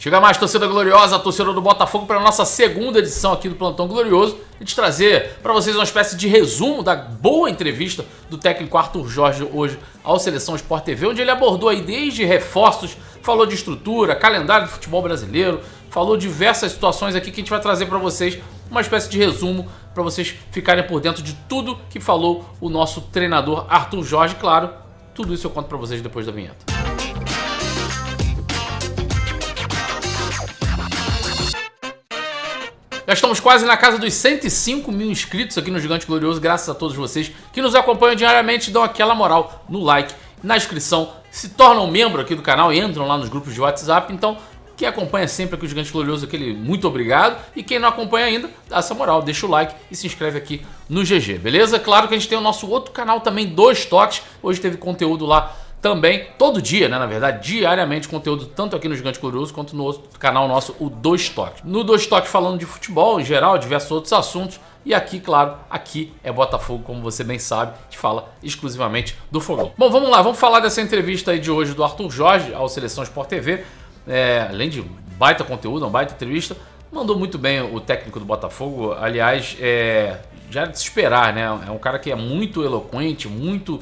Chega mais, torcida gloriosa, torcedor do Botafogo, para a nossa segunda edição aqui do Plantão Glorioso e te trazer para vocês uma espécie de resumo da boa entrevista do técnico Arthur Jorge hoje ao Seleção Sport TV, onde ele abordou aí desde reforços, falou de estrutura, calendário do futebol brasileiro, falou diversas situações aqui que a gente vai trazer para vocês uma espécie de resumo para vocês ficarem por dentro de tudo que falou o nosso treinador Arthur Jorge. Claro, tudo isso eu conto para vocês depois da vinheta. Já estamos quase na casa dos 105 mil inscritos aqui no Gigante Glorioso, graças a todos vocês que nos acompanham diariamente, dão aquela moral no like, na inscrição, se tornam membro aqui do canal e entram lá nos grupos de WhatsApp. Então, quem acompanha sempre aqui o Gigante Glorioso, aquele muito obrigado. E quem não acompanha ainda, dá essa moral, deixa o like e se inscreve aqui no GG, beleza? Claro que a gente tem o nosso outro canal também, Dois Toques. Hoje teve conteúdo lá também, todo dia, né, na verdade, diariamente conteúdo tanto aqui no Gigante Glorioso quanto no outro canal nosso, o Dois Toques. No Dois Toques falando de futebol em geral, diversos outros assuntos. E aqui, claro, aqui é Botafogo, como você bem sabe, a gente fala exclusivamente do Fogão. Bom, vamos lá, vamos falar dessa entrevista aí de hoje do Arthur Jorge ao Seleção Sport TV. Além de baita conteúdo, uma baita entrevista, mandou muito bem o técnico do Botafogo. Aliás, já era de se esperar, né? É um cara que é muito eloquente, muito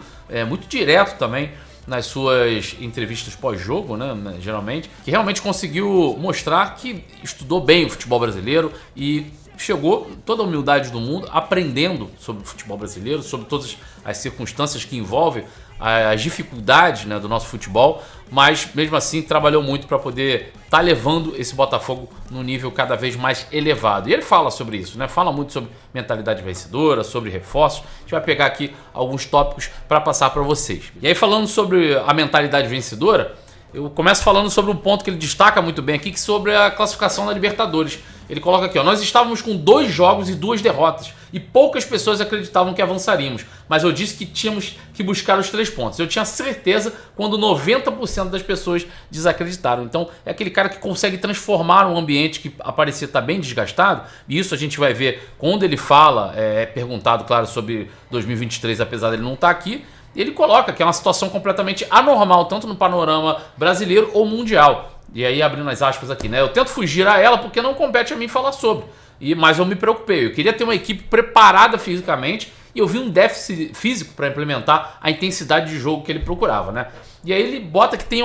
direto também nas suas entrevistas pós-jogo, né, geralmente, que realmente conseguiu mostrar que estudou bem o futebol brasileiro e chegou, toda a humildade do mundo, aprendendo sobre o futebol brasileiro, sobre todas as circunstâncias que envolvem as dificuldades, né, do nosso futebol, mas mesmo assim trabalhou muito para poder estar levando esse Botafogo num nível cada vez mais elevado. E ele fala sobre isso, né? Fala muito sobre mentalidade vencedora, sobre reforços. A gente vai pegar aqui alguns tópicos para passar para vocês. E aí, falando sobre a mentalidade vencedora, eu começo falando sobre um ponto que ele destaca muito bem aqui, que é sobre a classificação da Libertadores. Ele coloca aqui, ó, nós estávamos com 2 jogos e 2 derrotas e poucas pessoas acreditavam que avançaríamos, mas eu disse que tínhamos que buscar os 3 pontos. Eu tinha certeza quando 90% das pessoas desacreditaram. Então é aquele cara que consegue transformar um ambiente que parecia estar bem desgastado, e isso a gente vai ver quando ele fala, é perguntado, claro, sobre 2023, apesar dele não estar aqui. Ele coloca que é uma situação completamente anormal, tanto no panorama brasileiro ou mundial. E aí, abrindo as aspas aqui, né? Eu tento fugir a ela porque não compete a mim falar sobre. Mas eu me preocupei. Eu queria ter uma equipe preparada fisicamente e eu vi um déficit físico para implementar a intensidade de jogo que ele procurava, né? E aí ele bota que tem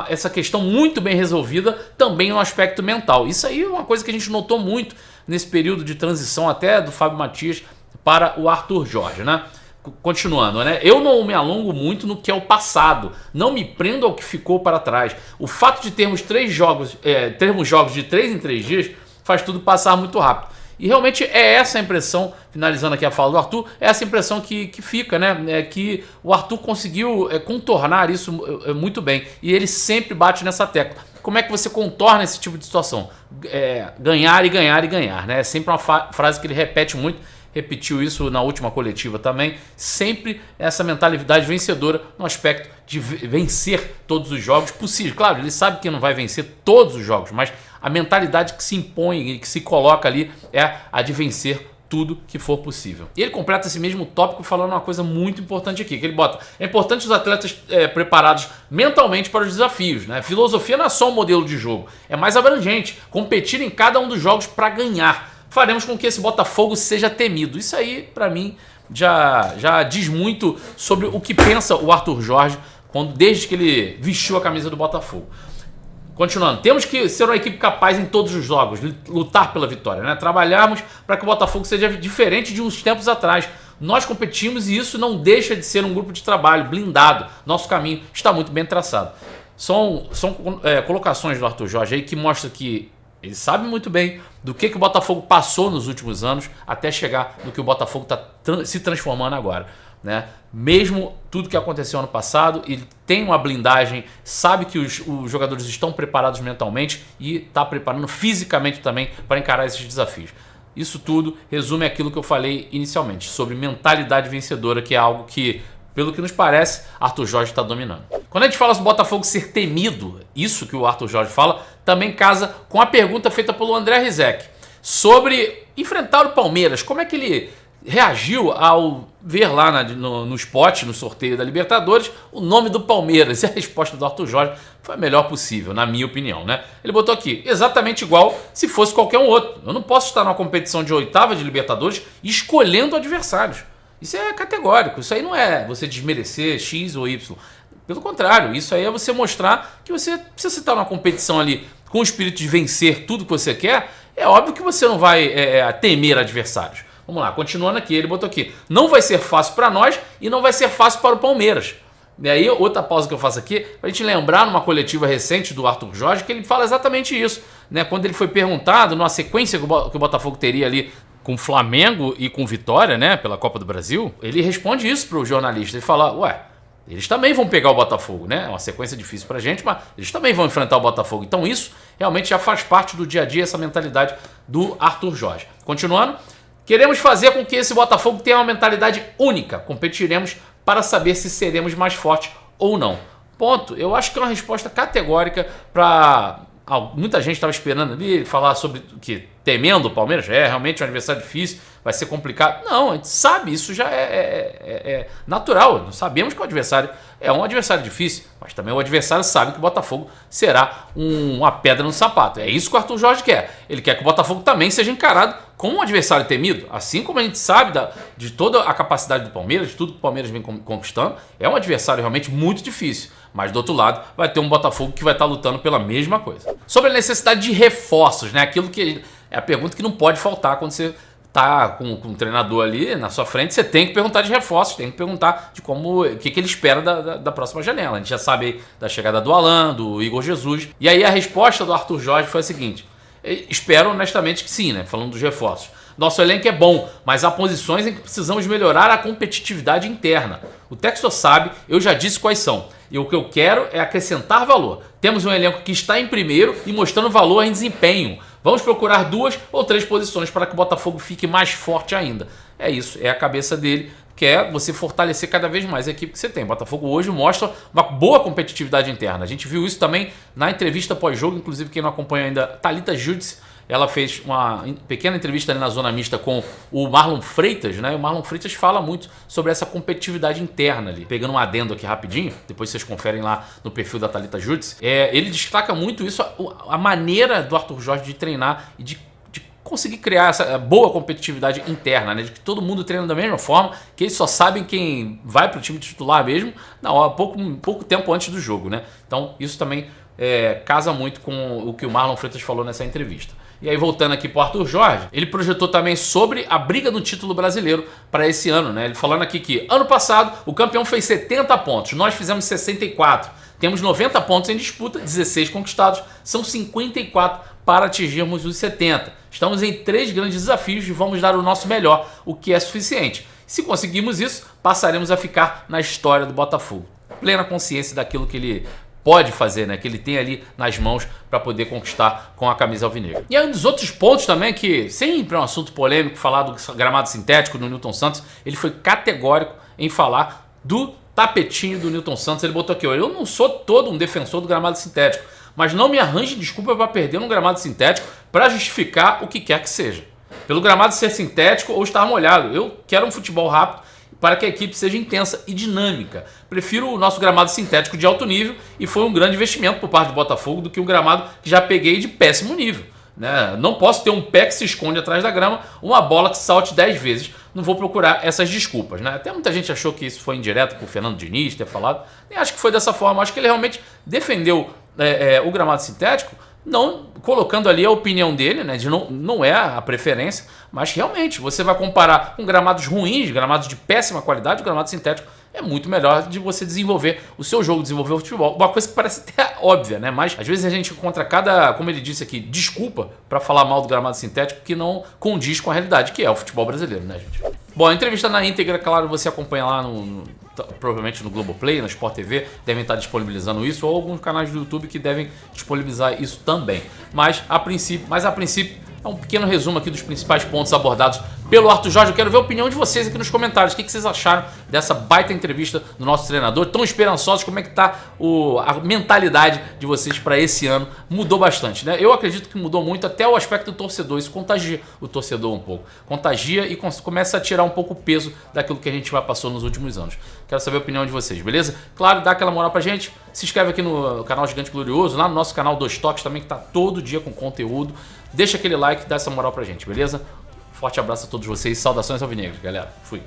essa questão muito bem resolvida também no aspecto mental. Isso aí é uma coisa que a gente notou muito nesse período de transição até do Fábio Matias para o Arthur Jorge, né? Continuando, né? Eu não me alongo muito no que é o passado, não me prendo ao que ficou para trás. O fato de termos jogos de 3 em 3 dias faz tudo passar muito rápido. E realmente é essa a impressão, finalizando aqui a fala do Arthur, é essa impressão que fica, né? É que o Arthur conseguiu contornar isso muito bem. E ele sempre bate nessa tecla. Como é que você contorna esse tipo de situação? Ganhar e ganhar e ganhar, né? É sempre uma frase que ele repete muito. Repetiu isso na última coletiva também. Sempre essa mentalidade vencedora no aspecto de vencer todos os jogos possíveis. Claro, ele sabe que não vai vencer todos os jogos, mas a mentalidade que se impõe e que se coloca ali é a de vencer tudo que for possível. E ele completa esse mesmo tópico falando uma coisa muito importante aqui, que ele bota: é importante os atletas preparados mentalmente para os desafios, né? Filosofia não é só um modelo de jogo, é mais abrangente, competir em cada um dos jogos para ganhar. Faremos com que esse Botafogo seja temido. Isso aí, para mim, já diz muito sobre o que pensa o Arthur Jorge desde que ele vestiu a camisa do Botafogo. Continuando, temos que ser uma equipe capaz em todos os jogos, lutar pela vitória, né? Trabalharmos para que o Botafogo seja diferente de uns tempos atrás. Nós competimos e isso não deixa de ser um grupo de trabalho blindado. Nosso caminho está muito bem traçado. São colocações do Arthur Jorge aí que mostram que ele sabe muito bem do que o Botafogo passou nos últimos anos até chegar no que o Botafogo está se transformando agora, né? Mesmo tudo que aconteceu ano passado, ele tem uma blindagem, sabe que os jogadores estão preparados mentalmente e está preparando fisicamente também para encarar esses desafios. Isso tudo resume aquilo que eu falei inicialmente, sobre mentalidade vencedora, que é algo que, pelo que nos parece, Arthur Jorge está dominando. Quando a gente fala sobre o Botafogo ser temido, isso que o Arthur Jorge fala, também casa com a pergunta feita pelo André Rizek sobre enfrentar o Palmeiras. Como é que ele reagiu ao ver lá no spot, no sorteio da Libertadores, o nome do Palmeiras. E a resposta do Arthur Jorge foi a melhor possível, na minha opinião, né? Ele botou aqui, exatamente igual se fosse qualquer um outro. Eu não posso estar numa competição de oitava de Libertadores escolhendo adversários. Isso é categórico, isso aí não é você desmerecer X ou Y. Pelo contrário, isso aí é você mostrar que se você está numa competição ali com o espírito de vencer tudo que você quer, é óbvio que você não vai temer adversários. Vamos lá, continuando aqui, ele botou aqui, não vai ser fácil para nós e não vai ser fácil para o Palmeiras. E aí, outra pausa que eu faço aqui, para a gente lembrar numa coletiva recente do Arthur Jorge, que ele fala exatamente isso, né? Quando ele foi perguntado, numa sequência que o Botafogo teria ali com Flamengo e com Vitória, né, pela Copa do Brasil, ele responde isso para o jornalista, ele fala, ué, eles também vão pegar o Botafogo, né? É uma sequência difícil pra gente, mas eles também vão enfrentar o Botafogo. Então isso realmente já faz parte do dia a dia, essa mentalidade do Arthur Jorge. Continuando, queremos fazer com que esse Botafogo tenha uma mentalidade única. Competiremos para saber se seremos mais fortes ou não. Ponto. Eu acho que é uma resposta categórica para... muita gente estava esperando ali falar sobre que temendo o Palmeiras, realmente um adversário difícil, vai ser complicado. Não, a gente sabe, isso já é natural. Nós sabemos que o adversário é um adversário difícil, mas também o adversário sabe que o Botafogo será uma pedra no sapato. É isso que o Arthur Jorge quer. Ele quer que o Botafogo também seja encarado como um adversário temido. Assim como a gente sabe de toda a capacidade do Palmeiras, de tudo que o Palmeiras vem conquistando, é um adversário realmente muito difícil. Mas do outro lado, vai ter um Botafogo que vai estar lutando pela mesma coisa. Sobre a necessidade de reforços, né? Aquilo que é a pergunta que não pode faltar quando você tá com um treinador ali na sua frente, você tem que perguntar de reforços, tem que perguntar de o que ele espera da próxima janela. A gente já sabe aí da chegada do Alan, do Igor Jesus. E aí a resposta do Arthur Jorge foi a seguinte, espero honestamente que sim, né? Falando dos reforços. Nosso elenco é bom, mas há posições em que precisamos melhorar a competitividade interna. O Textor sabe, eu já disse quais são. E o que eu quero é acrescentar valor. Temos um elenco que está em primeiro e mostrando valor em desempenho. Vamos procurar 2 ou 3 posições para que o Botafogo fique mais forte ainda. É isso, é a cabeça dele, que é você fortalecer cada vez mais a equipe que você tem. O Botafogo hoje mostra uma boa competitividade interna. A gente viu isso também na entrevista pós-jogo, inclusive quem não acompanha ainda, Thalita Judice, ela fez uma pequena entrevista ali na Zona Mista com o Marlon Freitas, né? E o Marlon Freitas fala muito sobre essa competitividade interna ali. Pegando um adendo aqui rapidinho, depois vocês conferem lá no perfil da Thalita Judice. Ele destaca muito isso, a maneira do Arthur Jorge de treinar e de conseguir criar essa boa competitividade interna, né? De que todo mundo treina da mesma forma, que eles só sabem quem vai para o time titular mesmo pouco tempo antes do jogo, né? Então isso também casa muito com o que o Marlon Freitas falou nessa entrevista. E aí, voltando aqui para o Arthur Jorge, ele projetou também sobre a briga do título brasileiro para esse ano, né? Ele falando aqui que ano passado o campeão fez 70 pontos, nós fizemos 64. Temos 90 pontos em disputa, 16 conquistados, são 54 para atingirmos os 70. Estamos em 3 grandes desafios e vamos dar o nosso melhor, o que é suficiente. Se conseguirmos isso, passaremos a ficar na história do Botafogo. Plena consciência daquilo que ele pode fazer, né? Que ele tem ali nas mãos para poder conquistar com a camisa alvinegra. E aí um dos outros pontos também que sempre é um assunto polêmico, falar do gramado sintético do Newton Santos, ele foi categórico em falar do tapetinho do Newton Santos. Ele botou aqui, eu não sou todo um defensor do gramado sintético, mas não me arranje desculpa para perder um gramado sintético para justificar o que quer que seja. Pelo gramado ser sintético ou estar molhado, eu quero um futebol rápido para que a equipe seja intensa e dinâmica. Prefiro o nosso gramado sintético de alto nível e foi um grande investimento por parte do Botafogo do que um gramado que já peguei de péssimo nível, né? Não posso ter um pé que se esconde atrás da grama, uma bola que salte 10 vezes. Não vou procurar essas desculpas, né? Até muita gente achou que isso foi indireto por Fernando Diniz ter falado. Nem acho que foi dessa forma. Acho que ele realmente defendeu o gramado sintético, não colocando ali a opinião dele, né? De não é a preferência, mas realmente você vai comparar com gramados ruins, gramados de péssima qualidade, o gramado sintético é muito melhor de você desenvolver o seu jogo, desenvolver o futebol. Uma coisa que parece até óbvia, né? Mas às vezes a gente encontra como ele disse aqui, desculpa para falar mal do gramado sintético que não condiz com a realidade, que é o futebol brasileiro, né, gente? Bom, a entrevista na íntegra, claro, você acompanha lá provavelmente no Globoplay, na Sport TV, devem estar disponibilizando isso, ou alguns canais do YouTube que devem disponibilizar isso também. Mas a princípio é um pequeno resumo aqui dos principais pontos abordados pelo Arthur Jorge. Eu quero ver a opinião de vocês aqui nos comentários. O que vocês acharam dessa baita entrevista do nosso treinador? Tão esperançosos? Como é que tá a mentalidade de vocês para esse ano? Mudou bastante, né? Eu acredito que mudou muito até o aspecto do torcedor. Isso contagia o torcedor um pouco. Contagia e começa a tirar um pouco o peso daquilo que a gente passou nos últimos anos. Quero saber a opinião de vocês, beleza? Claro, dá aquela moral pra gente. Se inscreve aqui no canal Gigante Glorioso, lá no nosso canal Dois Toques também, que tá todo dia com conteúdo. Deixa aquele like, dá essa moral pra gente, beleza? Forte abraço a todos vocês, saudações alvinegras, galera. Fui.